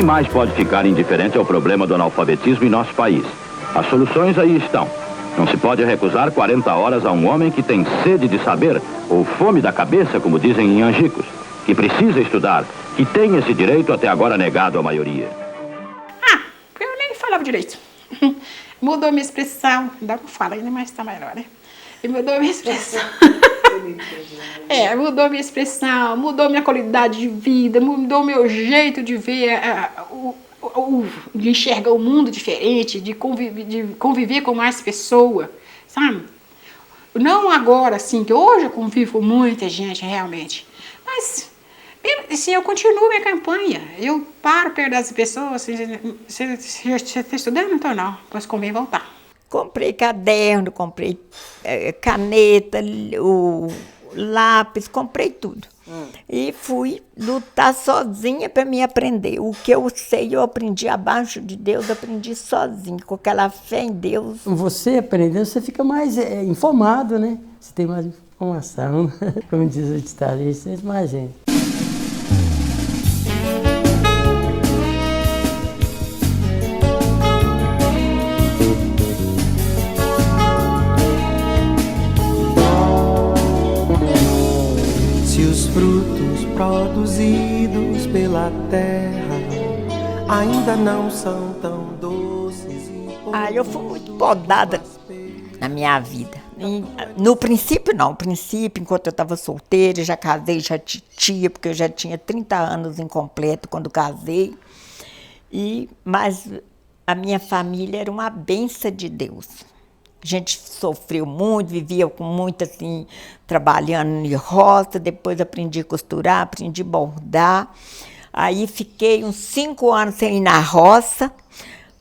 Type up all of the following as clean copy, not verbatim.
mais pode ficar indiferente ao problema do analfabetismo em nosso país? As soluções aí estão. Não se pode recusar 40 horas a um homem que tem sede de saber, ou fome da cabeça, como dizem em Angicos, que precisa estudar, que tem esse direito até agora negado à maioria. Eu nem falava direito. Mudou minha expressão. Ainda não fala ainda, mas tá melhor, né? E mudou minha expressão. Mudou minha expressão, mudou minha qualidade de vida, mudou meu jeito de ver, de enxergar o mundo diferente, de conviver com mais pessoas, sabe? Não agora, assim, que hoje eu convivo com muita gente, realmente. Mas, assim, eu continuo minha campanha. Eu paro perto das pessoas. Você está estudando? Então não, pois convém voltar. Comprei caderno, comprei caneta, o lápis, comprei tudo. E fui lutar sozinha para me aprender. O que eu sei, eu aprendi abaixo de Deus, aprendi sozinha, com aquela fé em Deus. Você aprendendo, você fica mais informado, né? Você tem mais informação, como diz o ditado, isso é mais gente. Frutos produzidos pela terra ainda não são tão doces e eu fui muito podada na minha vida. No princípio não, enquanto eu estava solteira, já casei, já titia, porque eu já tinha 30 anos incompleto quando casei. Mas a minha família era uma bênção de Deus. A gente sofreu muito, vivia com muito, assim, trabalhando em roça, depois aprendi a costurar, aprendi a bordar. Aí fiquei uns 5 anos sem ir na roça,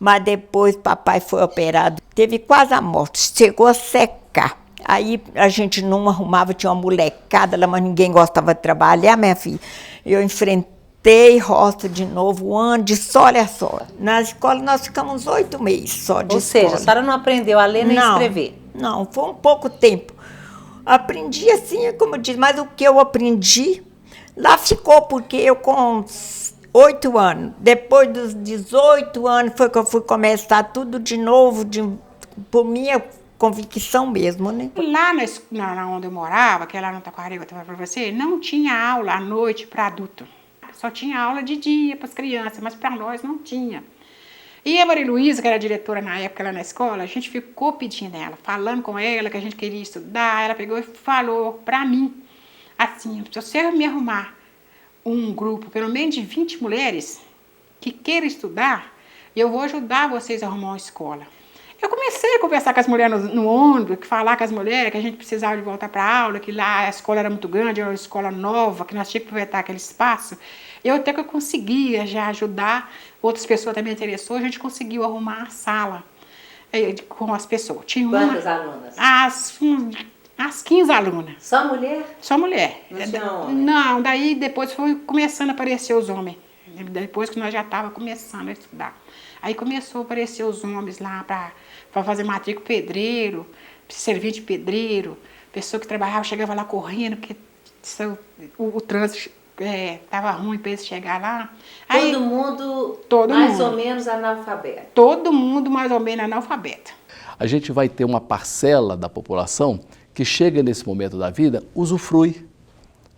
mas depois papai foi operado, teve quase a morte, chegou a secar. Aí a gente não arrumava, tinha uma molecada lá, mas ninguém gostava de trabalhar, minha filha. Eu enfrentei roça de novo, um ano de só, olha só. Na escola nós ficamos 8 meses só de escola. Ou seja, a senhora não aprendeu a ler nem escrever? Não, foi um pouco tempo. Aprendi assim, como eu disse, mas o que eu aprendi, lá ficou, porque eu com 8 anos, depois dos 18 anos, foi que eu fui começar tudo de novo, por minha convicção mesmo, né? Lá onde eu morava, que é lá no Taquari, eu estava para você, não tinha aula à noite para adulto. Só tinha aula de dia para as crianças, mas para nós não tinha. E a Maria Luísa, que era diretora na época lá na escola, a gente ficou pedindo ela, falando com ela que a gente queria estudar. Ela pegou e falou para mim, assim, se você me arrumar um grupo, pelo menos de 20 mulheres, que queiram estudar, eu vou ajudar vocês a arrumar uma escola. Eu comecei a conversar com as mulheres no ônibus, falar com as mulheres que a gente precisava de voltar para a aula, que lá a escola era muito grande, era uma escola nova, que nós tínhamos que aproveitar aquele espaço. Eu até que eu conseguia já ajudar, outras pessoas também interessou, a gente conseguiu arrumar a sala com as pessoas. Tinha Quantas alunas? As 15 alunas. Só mulher? Só mulher. Não tinha homem? Não, daí depois foi começando a aparecer os homens. Depois que nós já estávamos começando a estudar. Aí começou a aparecer os homens lá para fazer matrícula, pedreiro, servir de pedreiro, pessoa que trabalhava, chegava lá correndo, porque o trânsito estava ruim para eles chegar lá. Aí, todo mundo ou menos analfabeto? Todo mundo mais ou menos analfabeto. A gente vai ter uma parcela da população que chega nesse momento da vida, usufrui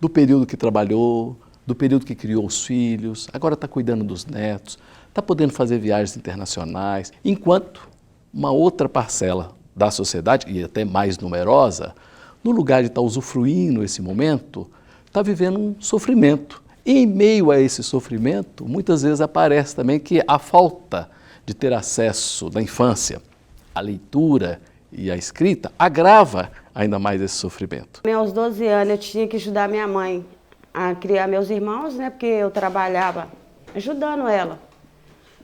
do período que trabalhou, do período que criou os filhos, agora está cuidando dos netos, está podendo fazer viagens internacionais, enquanto uma outra parcela da sociedade, e até mais numerosa, no lugar de estar usufruindo esse momento, está vivendo um sofrimento. E em meio a esse sofrimento, muitas vezes aparece também que a falta de ter acesso na infância à leitura e à escrita agrava ainda mais esse sofrimento. Aos 12 anos eu tinha que ajudar minha mãe a criar meus irmãos, né, porque eu trabalhava ajudando ela.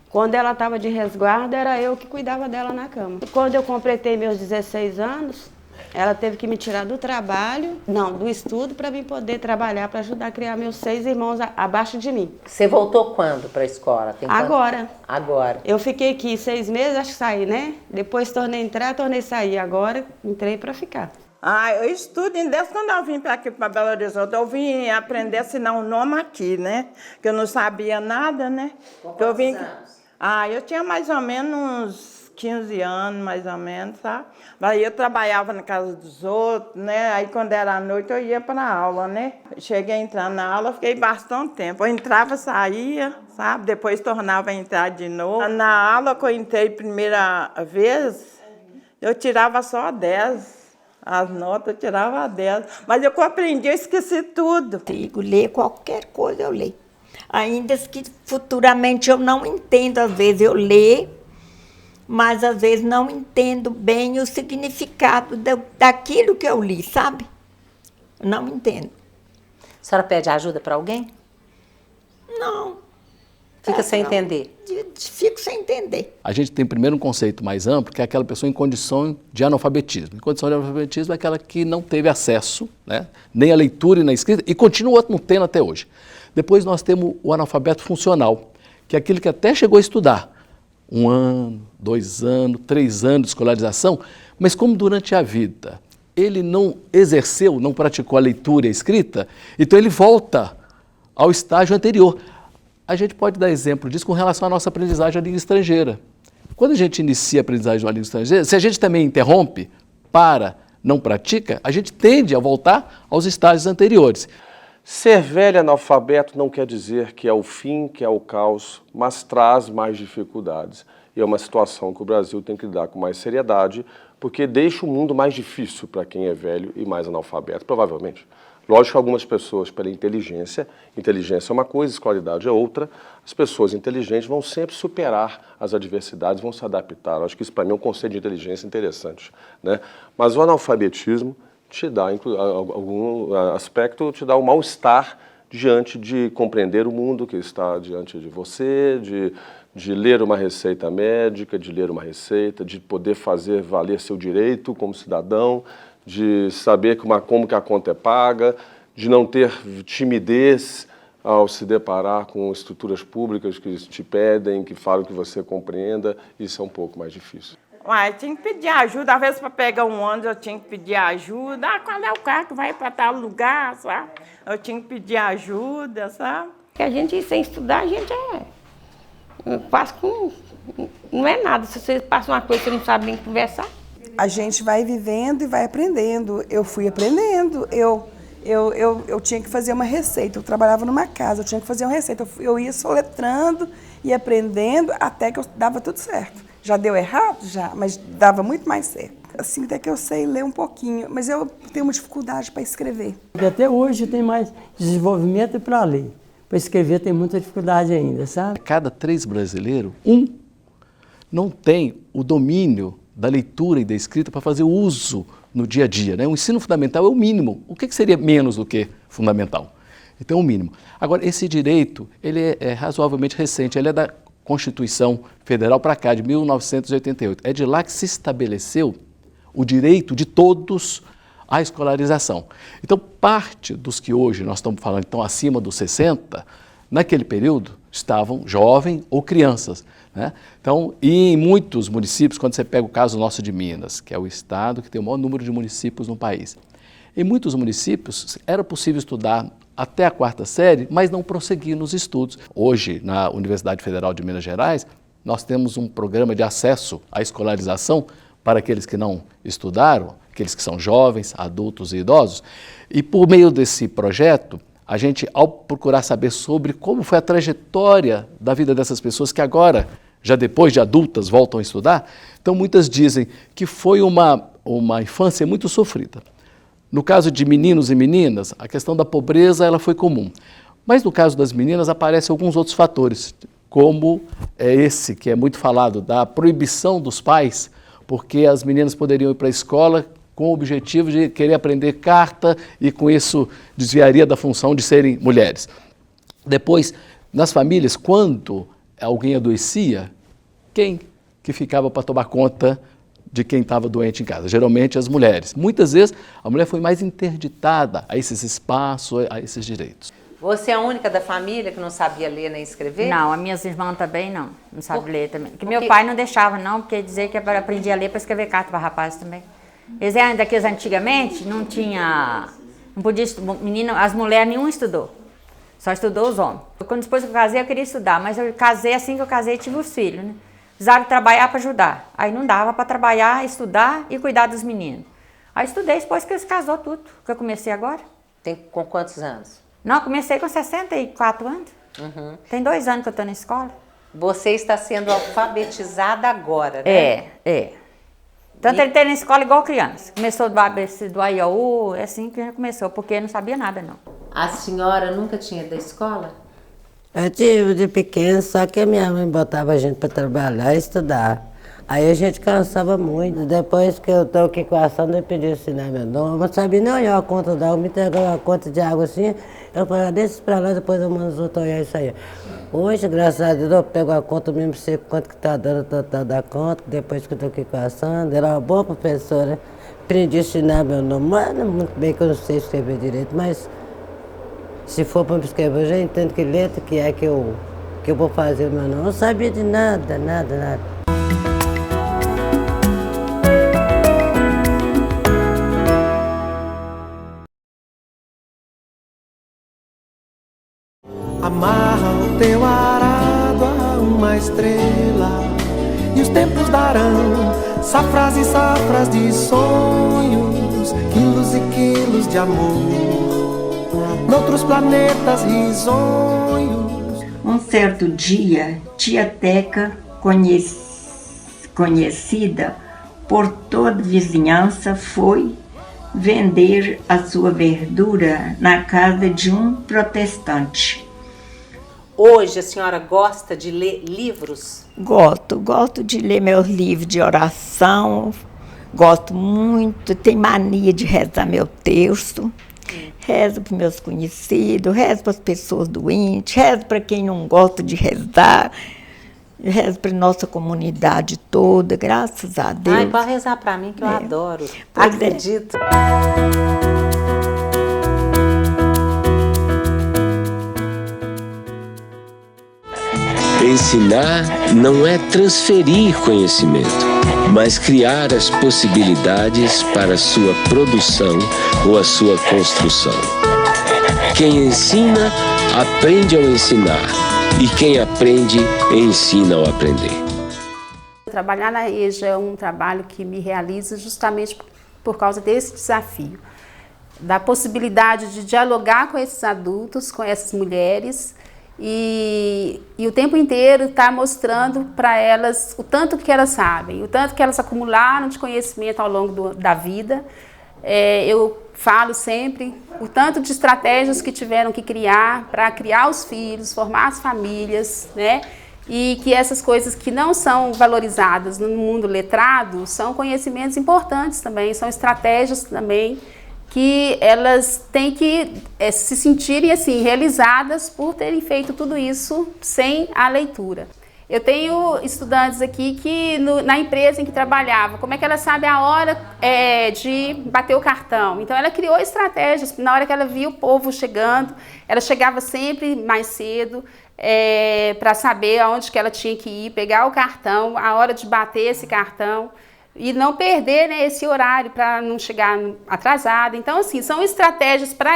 Quando ela estava de resguardo, era eu que cuidava dela na cama. Quando eu completei meus 16 anos, ela teve que me tirar do trabalho, do estudo, para mim poder trabalhar, para ajudar a criar meus 6 irmãos abaixo de mim. Você voltou quando para a escola? Agora. Agora. Eu fiquei aqui 6 meses, acho que saí, né? Depois tornei entrar, tornei sair. Agora entrei para ficar. Eu estudo desde quando eu vim para aqui, para Belo Horizonte. Eu vim aprender a assinar um nome aqui, né? Que eu não sabia nada, né? Com quantos anos? Eu tinha mais ou menos uns 15 anos, mais ou menos, sabe? Aí eu trabalhava na casa dos outros, né? Aí quando era à noite eu ia para a aula, né? Cheguei a entrar na aula, fiquei bastante tempo. Eu entrava, saía, sabe? Depois tornava a entrar de novo. Na aula que eu entrei primeira vez, eu tirava só 10. As notas eu tirava 10. Mas eu aprendi, eu esqueci tudo. Consigo ler qualquer coisa, eu leio. Ainda que futuramente eu não entendo, às vezes eu leio, mas às vezes não entendo bem o significado daquilo que eu li, sabe? Não entendo. A senhora pede ajuda para alguém? Não. Fica sem entender? Fico sem entender. A gente tem primeiro um conceito mais amplo, que é aquela pessoa em condição de analfabetismo. Em condição de analfabetismo é aquela que não teve acesso, né, nem à leitura e na escrita, e continua não tendo até hoje. Depois nós temos o analfabeto funcional, que é aquele que até chegou a estudar 1 ano, 2 anos, 3 anos de escolarização, mas como durante a vida ele não exerceu, não praticou a leitura e a escrita, então ele volta ao estágio anterior. A gente pode dar exemplo disso com relação à nossa aprendizagem da língua estrangeira. Quando a gente inicia a aprendizagem de uma língua estrangeira, se a gente também interrompe, não pratica, a gente tende a voltar aos estágios anteriores. Ser velho analfabeto não quer dizer que é o fim, que é o caos, mas traz mais dificuldades. E é uma situação que o Brasil tem que lidar com mais seriedade, porque deixa o mundo mais difícil para quem é velho e mais analfabeto, provavelmente. Lógico que algumas pessoas, pela inteligência é uma coisa, escolaridade é outra, as pessoas inteligentes vão sempre superar as adversidades, vão se adaptar. Acho que isso, para mim, é um conceito de inteligência interessante, né? Mas o analfabetismo te dá, em algum aspecto, te dá um mal-estar diante de compreender o mundo que está diante de você, de ler uma receita médica, de ler uma receita, de poder fazer valer seu direito como cidadão, de saber como que a conta é paga, de não ter timidez ao se deparar com estruturas públicas que te pedem, que falam que você compreenda. Isso é um pouco mais difícil. Tinha que pedir ajuda, às vezes para pegar um ônibus eu tinha que pedir ajuda. Qual é o carro que vai para tal lugar, sabe? Eu tinha que pedir ajuda, sabe? A gente, sem estudar, a gente quase com... Não é nada, se você passa uma coisa que você não sabe nem conversar. A gente vai vivendo e vai aprendendo. Eu fui aprendendo. Eu tinha que fazer uma receita. Eu trabalhava numa casa, eu tinha que fazer uma receita. Eu ia soletrando e aprendendo até que eu dava tudo certo. Já deu errado? Já, mas dava muito mais certo. Assim, até que eu sei ler um pouquinho, mas eu tenho uma dificuldade para escrever. Até hoje tem mais desenvolvimento para ler. Para escrever tem muita dificuldade ainda, sabe? Cada 3 brasileiros, 1 não tem o domínio da leitura e da escrita para fazer uso no dia a dia, né? O ensino fundamental é o mínimo. O que seria menos do que fundamental? Então, o mínimo. Agora, esse direito, ele é razoavelmente recente, ele é da Constituição Federal para cá, de 1988. É de lá que se estabeleceu o direito de todos à escolarização. Então, parte dos que hoje nós estamos falando, estão acima dos 60, naquele período estavam jovens ou crianças, né? Então, e em muitos municípios, quando você pega o caso nosso de Minas, que é o estado que tem o maior número de municípios no país, em muitos municípios era possível estudar até a 4ª série, mas não prosseguir nos estudos. Hoje, na Universidade Federal de Minas Gerais, nós temos um programa de acesso à escolarização para aqueles que não estudaram, aqueles que são jovens, adultos e idosos, e por meio desse projeto, a gente, ao procurar saber sobre como foi a trajetória da vida dessas pessoas que agora, já depois de adultas, voltam a estudar, então muitas dizem que foi uma infância muito sofrida. No caso de meninos e meninas, a questão da pobreza ela foi comum. Mas no caso das meninas aparecem alguns outros fatores, como esse que é muito falado, da proibição dos pais, porque as meninas poderiam ir para a escola com o objetivo de querer aprender carta e com isso desviaria da função de serem mulheres. Depois, nas famílias, quando alguém adoecia, quem que ficava para tomar conta de quem estava doente em casa? Geralmente as mulheres. Muitas vezes a mulher foi mais interditada a esses espaços, a esses direitos. Você é a única da família que não sabia ler nem escrever? Não, as minhas irmãs também não sabem ler também. Porque meu pai não deixava não, porque dizia que eu aprendi a ler para escrever carta para rapaz também. Eles eram daqueles antigamente, não podia estudar, as mulheres nenhuma estudou. Só estudou os homens. Quando depois que eu casei, eu queria estudar, mas eu casei, assim que eu casei, tive os filhos, né? Precisaram trabalhar para ajudar. Aí não dava para trabalhar, estudar e cuidar dos meninos. Aí estudei depois que eles casou tudo, que eu comecei agora. Tem com quantos anos? Não, eu comecei com 64 anos. Uhum. Tem 2 anos que eu estou na escola. Você está sendo alfabetizada agora, né? É. Tanto ele tem na escola igual criança. Começou do ABC, do AIAU, é assim que já começou, porque não sabia nada, não. A senhora nunca tinha ido da escola? Eu tive de pequeno, só que a minha mãe botava a gente para trabalhar e estudar. Aí a gente cansava muito. Depois que eu estou aqui com a Sandra, eu pedi ensinar meu nome. Eu não sabia nem olhar a conta d'água, me entregou uma conta de água assim. Eu falei, deixa isso para lá, depois eu mando os outros olhar isso aí. Hoje, graças a Deus, eu pego a conta mesmo, sei quanto que está dando total da conta. Depois que eu estou aqui com a Sandra, ela é uma boa professora. Aprendi a ensinar meu nome, mas não muito bem que eu não sei escrever direito, mas se for para me escrever, eu já entendo que letra que é que eu vou fazer o meu nome. Eu não sabia de nada. Amarra o teu arado a uma estrela e os tempos darão safras e safras de sonhos, quilos e quilos de amor, noutros planetas risonhos. Um certo dia, tia Teca, conhecida por toda a vizinhança, foi vender a sua verdura na casa de um protestante. Hoje a senhora gosta de ler livros? Gosto de ler meus livros de oração, gosto muito, tenho mania de rezar meu texto, rezo para meus conhecidos, rezo para as pessoas doentes, rezo para quem não gosta de rezar, rezo para nossa comunidade toda, graças a Deus. Ai, pode rezar para mim que eu adoro, acredito. Ensinar não é transferir conhecimento, mas criar as possibilidades para a sua produção ou a sua construção. Quem ensina, aprende ao ensinar, e quem aprende, ensina ao aprender. Trabalhar na EJA é um trabalho que me realiza justamente por causa desse desafio, da possibilidade de dialogar com esses adultos, com essas mulheres, e o tempo inteiro estar mostrando para elas o tanto que elas sabem, o tanto que elas acumularam de conhecimento ao longo da vida. Eu falo sempre o tanto de estratégias que tiveram que criar para criar os filhos, formar as famílias, né? E que essas coisas que não são valorizadas no mundo letrado são conhecimentos importantes também, são estratégias também que elas têm que se sentirem assim, realizadas por terem feito tudo isso sem a leitura. Eu tenho estudantes aqui que na empresa em que trabalhava, como é que ela sabe a hora de bater o cartão? Então ela criou estratégias, na hora que ela via o povo chegando, ela chegava sempre mais cedo para saber aonde que ela tinha que ir, pegar o cartão, a hora de bater esse cartão, e não perder, né, esse horário para não chegar atrasada. Então, assim, são estratégias para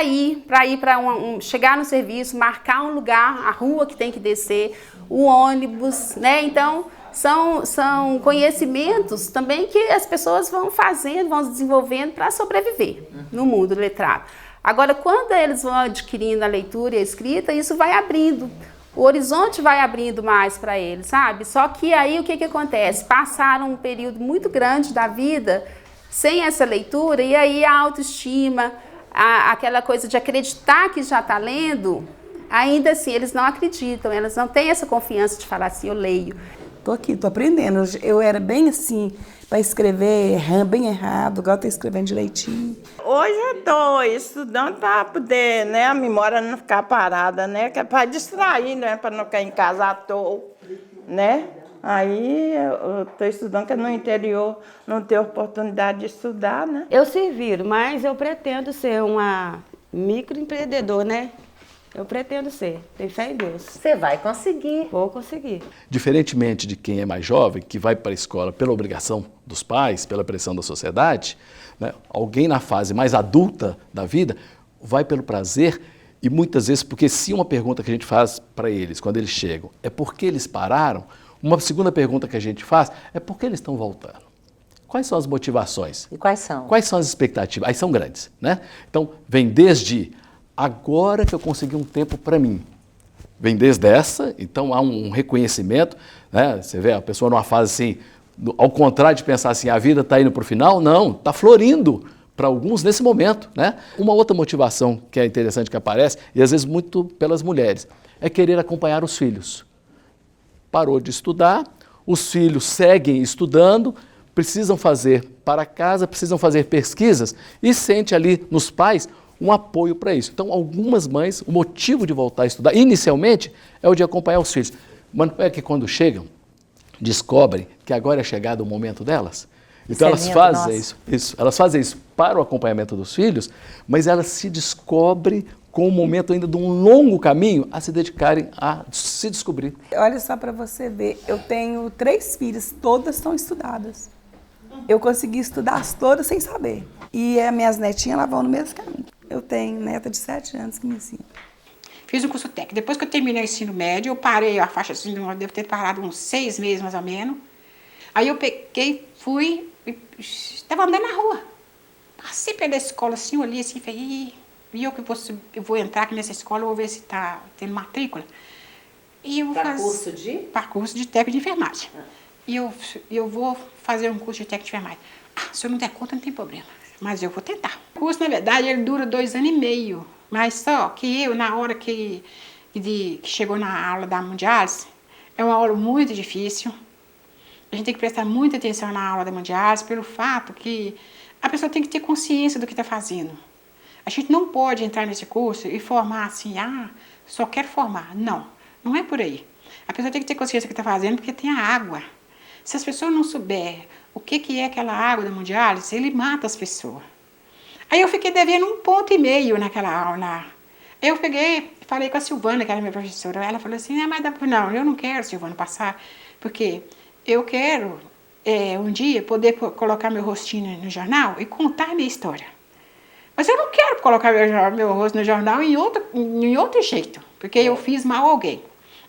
chegar no serviço, marcar um lugar, a rua que tem que descer, o ônibus, né? Então, são conhecimentos também que as pessoas vão fazendo, vão desenvolvendo para sobreviver no mundo letrado. Agora, quando eles vão adquirindo a leitura e a escrita, isso vai abrindo. O horizonte vai abrindo mais para eles, sabe? Só que aí o que acontece? Passaram um período muito grande da vida sem essa leitura e aí a autoestima, aquela coisa de acreditar que já está lendo, ainda assim eles não acreditam, elas não têm essa confiança de falar assim, eu leio. Tô aqui, tô aprendendo. Eu era bem assim, para escrever bem errado, agora tô escrevendo direitinho. Hoje eu tô estudando para poder, né, a memória não ficar parada, né, que é para distrair, né, para não ficar em casa à toa, né. Aí eu tô estudando, que no interior não tem oportunidade de estudar, né. Eu servir, mas eu pretendo ser uma microempreendedor, né. Eu pretendo ser, tenho fé em Deus. Você vai conseguir. Vou conseguir. Diferentemente de quem é mais jovem, que vai para a escola pela obrigação dos pais, pela pressão da sociedade, né? Alguém na fase mais adulta da vida vai pelo prazer e muitas vezes, porque se uma pergunta que a gente faz para eles quando eles chegam é por que eles pararam, uma segunda pergunta que a gente faz é por que eles estão voltando. Quais são as motivações? E quais são? Quais são as expectativas? Aí são grandes, né? Então, vem desde agora que eu consegui um tempo para mim. Vem desde essa, então há um reconhecimento, né? Você vê a pessoa numa fase assim, ao contrário de pensar assim, a vida está indo para o final, não, está florindo para alguns nesse momento, né? Uma outra motivação que é interessante que aparece, e às vezes muito pelas mulheres, é querer acompanhar os filhos. Parou de estudar, os filhos seguem estudando, precisam fazer para casa, precisam fazer pesquisas e sente ali nos pais um apoio para isso. Então, algumas mães, o motivo de voltar a estudar, inicialmente, é o de acompanhar os filhos. Mas não é que quando chegam, descobrem que agora é chegado o momento delas? Então, elas fazem isso, elas fazem isso para o acompanhamento dos filhos, mas elas se descobrem com o momento ainda de um longo caminho a se dedicarem a se descobrir. Olha só para você ver, eu tenho 3 filhas, todas estão estudadas. Eu consegui estudar todas sem saber. E as minhas netinhas, elas vão no mesmo caminho. Eu tenho neta de 7 anos que me ensina. Fiz um curso técnico. Depois que eu terminei o ensino médio, eu parei a faixa assim, eu devo ter parado uns 6 meses mais ou menos. Aí eu peguei, fui, estava andando na rua. Passei pela escola assim, olhei assim, falei, e eu vou entrar aqui nessa escola, vou ver se está tendo matrícula. E eu vou para curso de? Para curso de técnico de enfermagem. E eu vou fazer um curso de técnico de enfermagem. Se eu não der conta, não tem problema. Mas eu vou tentar. O curso, na verdade, ele dura 2 anos e meio. Mas só que eu, na hora que chegou na aula da Mundiales, é uma aula muito difícil. A gente tem que prestar muita atenção na aula da Mundiales, pelo fato que a pessoa tem que ter consciência do que está fazendo. A gente não pode entrar nesse curso e formar assim, só quero formar. Não, não é por aí. A pessoa tem que ter consciência do que está fazendo, porque tem a água. Se as pessoas não souberem o que é aquela água da Mundiales, ele mata as pessoas. Aí eu fiquei devendo 1,5 ponto naquela aula. Aí eu peguei, falei com a Silvana, que era minha professora. Ela falou assim, mas não, eu não quero, Silvana, passar, porque eu quero um dia poder colocar meu rostinho no jornal e contar a minha história. Mas eu não quero colocar meu rosto no jornal em outro jeito, porque eu fiz mal a alguém.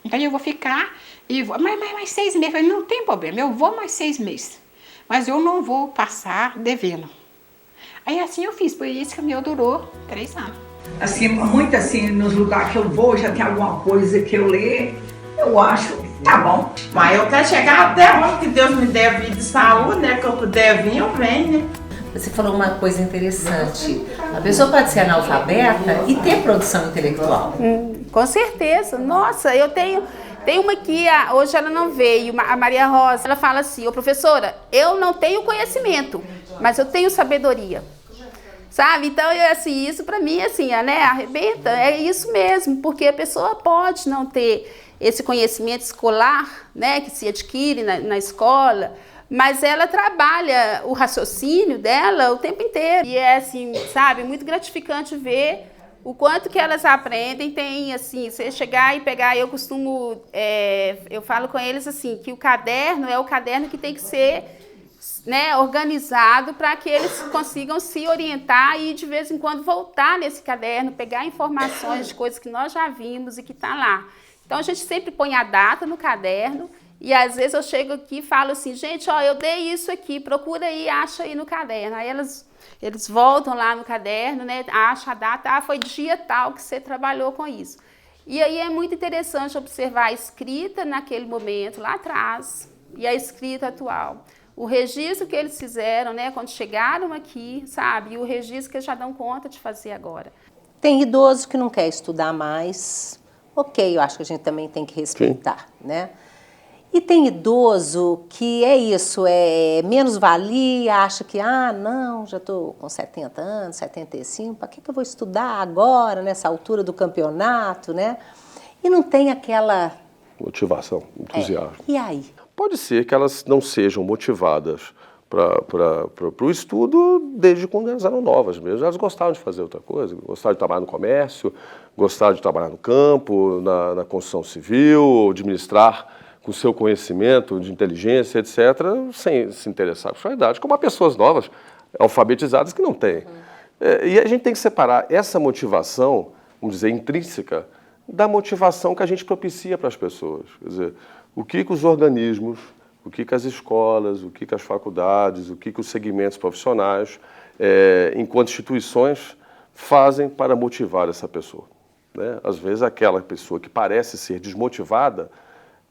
Então eu vou ficar e vou, mas mais 6 meses. Eu falei, não tem problema, eu vou mais 6 meses. Mas eu não vou passar devendo. Aí assim eu fiz, por isso que o meu durou 3 anos. Assim, muito assim, nos lugares que eu vou, já tem alguma coisa que eu leio, eu acho, tá bom. Mas eu quero chegar até onde que Deus me der vida e saúde, né? Que eu puder vir, eu venho, né? Você falou uma coisa interessante. A pessoa pode ser analfabeta e ter produção intelectual. Com certeza. Nossa, eu tenho uma aqui, hoje ela não veio, a Maria Rosa. Ela fala assim, professora, eu não tenho conhecimento, mas eu tenho sabedoria. Sabe? Então, assim, isso para mim, assim, né, arrebenta. É isso mesmo, porque a pessoa pode não ter esse conhecimento escolar, né, que se adquire na escola, mas ela trabalha o raciocínio dela o tempo inteiro. E é assim, sabe, muito gratificante ver o quanto que elas aprendem. Tem assim, você chegar e pegar, eu costumo, eu falo com eles assim, que o caderno é o caderno que tem que ser, né, organizado para que eles consigam se orientar e de vez em quando voltar nesse caderno, pegar informações de coisas que nós já vimos e que está lá. Então a gente sempre põe a data no caderno. E às vezes eu chego aqui e falo assim, gente, eu dei isso aqui, procura aí, acha aí no caderno. Aí eles voltam lá no caderno, né, acham a data, foi dia tal que você trabalhou com isso. E aí é muito interessante observar a escrita naquele momento, lá atrás, e a escrita atual. O registro que eles fizeram, né, quando chegaram aqui, sabe, e o registro que eles já dão conta de fazer agora. Tem idoso que não quer estudar mais, ok, eu acho que a gente também tem que respeitar, né? E tem idoso que é isso, é menos valia, acha que, não, já estou com 70 anos, 75, para que eu vou estudar agora, nessa altura do campeonato, né? E não tem aquela... motivação, entusiasmo. E aí? Pode ser que elas não sejam motivadas para o estudo desde quando elas eram novas mesmo. Elas gostavam de fazer outra coisa, gostavam de trabalhar no comércio, gostavam de trabalhar no campo, na construção civil, administrar com o seu conhecimento de inteligência, etc., sem se interessar por sua idade, como há pessoas novas, alfabetizadas, que não têm. E a gente tem que separar essa motivação, vamos dizer, intrínseca, da motivação que a gente propicia para as pessoas. Quer dizer, o que os organismos, o que as escolas, o que as faculdades, o que os segmentos profissionais, enquanto instituições, fazem para motivar essa pessoa. Né? Às vezes, aquela pessoa que parece ser desmotivada,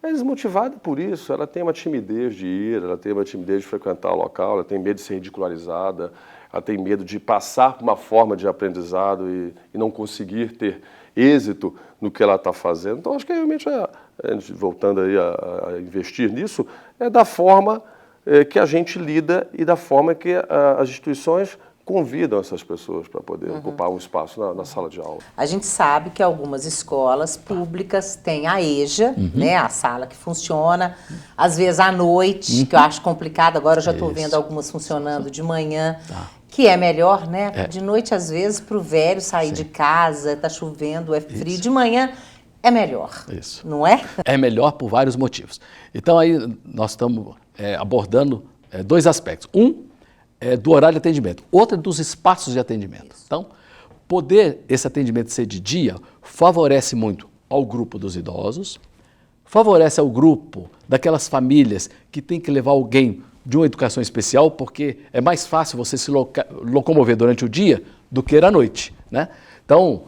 é desmotivada por isso, ela tem uma timidez de ir, ela tem uma timidez de frequentar o local, ela tem medo de ser ridicularizada, ela tem medo de passar por uma forma de aprendizado e não conseguir ter êxito no que ela está fazendo. Então, acho que realmente, voltando aí a investir nisso, é da forma que a gente lida e da forma que as instituições convidam essas pessoas para poder ocupar um espaço na sala de aula. A gente sabe que algumas escolas públicas têm a EJA, né, a sala que funciona, às vezes à noite, que eu acho complicado, agora eu já estou vendo algumas funcionando de manhã, que é melhor, né? De noite, às vezes, para o velho sair de casa, está chovendo, é frio, de manhã é melhor, não é? É melhor por vários motivos. Então, aí nós estamos abordando dois aspectos. Um é do horário de atendimento, outro é dos espaços de atendimento. Então, poder esse atendimento ser de dia favorece muito ao grupo dos idosos, favorece ao grupo daquelas famílias que tem que levar alguém de uma educação especial, porque é mais fácil você se locomover durante o dia do que à noite, né? Então,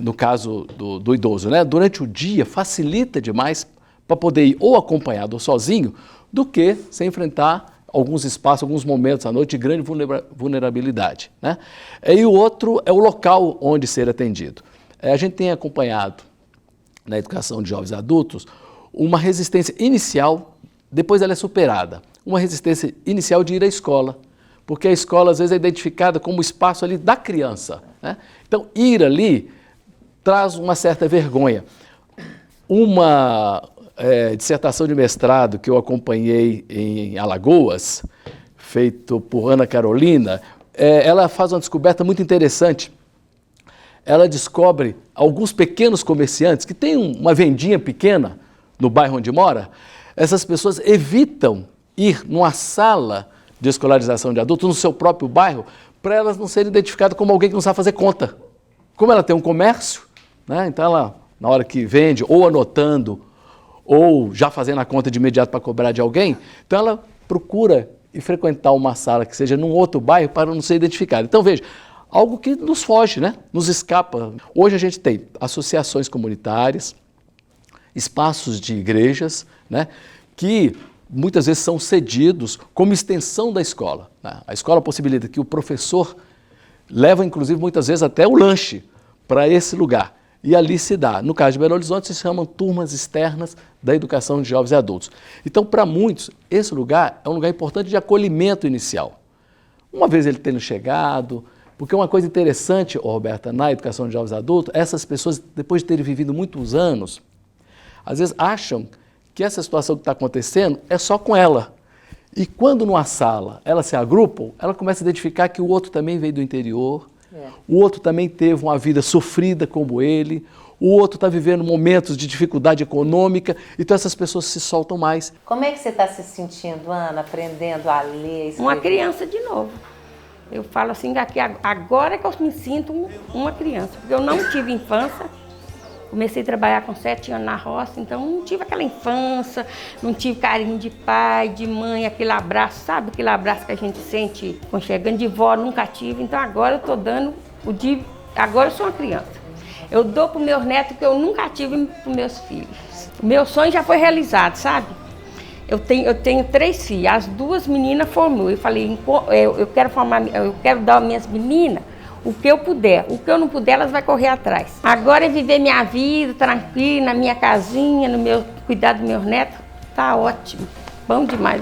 no caso do idoso, né? Durante o dia facilita demais para poder ir ou acompanhado ou sozinho, do que se enfrentar alguns espaços, alguns momentos à noite de grande vulnerabilidade, né? E o outro é o local onde ser atendido. A gente tem acompanhado na educação de jovens e adultos uma resistência inicial, depois ela é superada, uma resistência inicial de ir à escola, porque a escola às vezes é identificada como o espaço ali da criança, né? Então ir ali traz uma certa vergonha. Uma dissertação de mestrado que eu acompanhei em Alagoas, feito por Ana Carolina, ela faz uma descoberta muito interessante. Ela descobre alguns pequenos comerciantes que têm uma vendinha pequena no bairro onde mora. Essas pessoas evitam ir numa sala de escolarização de adultos no seu próprio bairro para elas não serem identificadas como alguém que não sabe fazer conta. Como ela tem um comércio, né? Então ela, na hora que vende, ou anotando, ou já fazendo a conta de imediato para cobrar de alguém, então ela procura ir frequentar uma sala que seja num outro bairro para não ser identificada. Então veja, algo que nos foge, né? Nos escapa. Hoje a gente tem associações comunitárias, espaços de igrejas, né? Que muitas vezes são cedidos como extensão da escola, né? A escola possibilita que o professor leva, inclusive, muitas vezes até o lanche para esse lugar. E ali se dá, no caso de Belo Horizonte, se chamam turmas externas da educação de jovens e adultos. Então, para muitos, esse lugar é um lugar importante de acolhimento inicial. Uma vez ele tendo chegado, porque uma coisa interessante, Roberta, na educação de jovens e adultos, essas pessoas, depois de terem vivido muitos anos, às vezes acham que essa situação que está acontecendo é só com ela. E quando numa sala elas se agrupam, ela começa a identificar que o outro também veio do interior, o outro também teve uma vida sofrida como ele, o outro está vivendo momentos de dificuldade econômica, então essas pessoas se soltam mais. Como é que você está se sentindo, Ana, aprendendo a ler, escrever? Uma criança de novo. Eu falo assim, agora que eu me sinto uma criança, porque eu não tive infância. Comecei a trabalhar com 7 anos na roça, então não tive aquela infância, não tive carinho de pai, de mãe, aquele abraço, sabe? Aquele abraço que a gente sente chegando de vó, nunca tive. Então agora eu estou dando agora eu sou uma criança. Eu dou para os meus netos que eu nunca tive para os meus filhos. O meu sonho já foi realizado, sabe? Eu tenho 3 filhas, as 2 meninas formou. Eu falei, eu quero dar às minhas meninas o que eu puder. O que eu não puder, elas vão correr atrás. Agora é viver minha vida tranquila, na minha casinha, cuidar dos meus netos. Tá ótimo. Bom demais.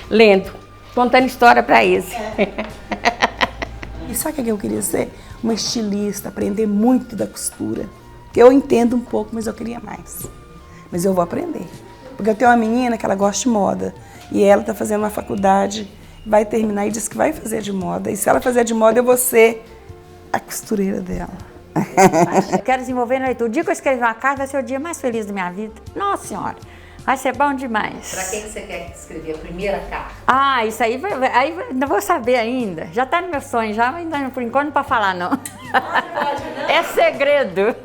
Lendo. Contando história para eles. E sabe o que eu queria ser? Uma estilista, aprender muito da costura. Eu entendo um pouco, mas eu queria mais. Mas eu vou aprender. Porque eu tenho uma menina que ela gosta de moda. E ela está fazendo uma faculdade vai terminar e diz que vai fazer de moda. E se ela fizer de moda, eu vou ser a costureira dela. Eu quero desenvolver na leitura. O dia que eu escrever uma carta vai ser o dia mais feliz da minha vida. Nossa Senhora, vai ser bom demais. Para quem que você quer escrever a primeira carta? Ah, isso aí, não vou saber ainda. Já está no meu sonho, já, mas ainda por enquanto não pode falar não. Pode, não. É segredo.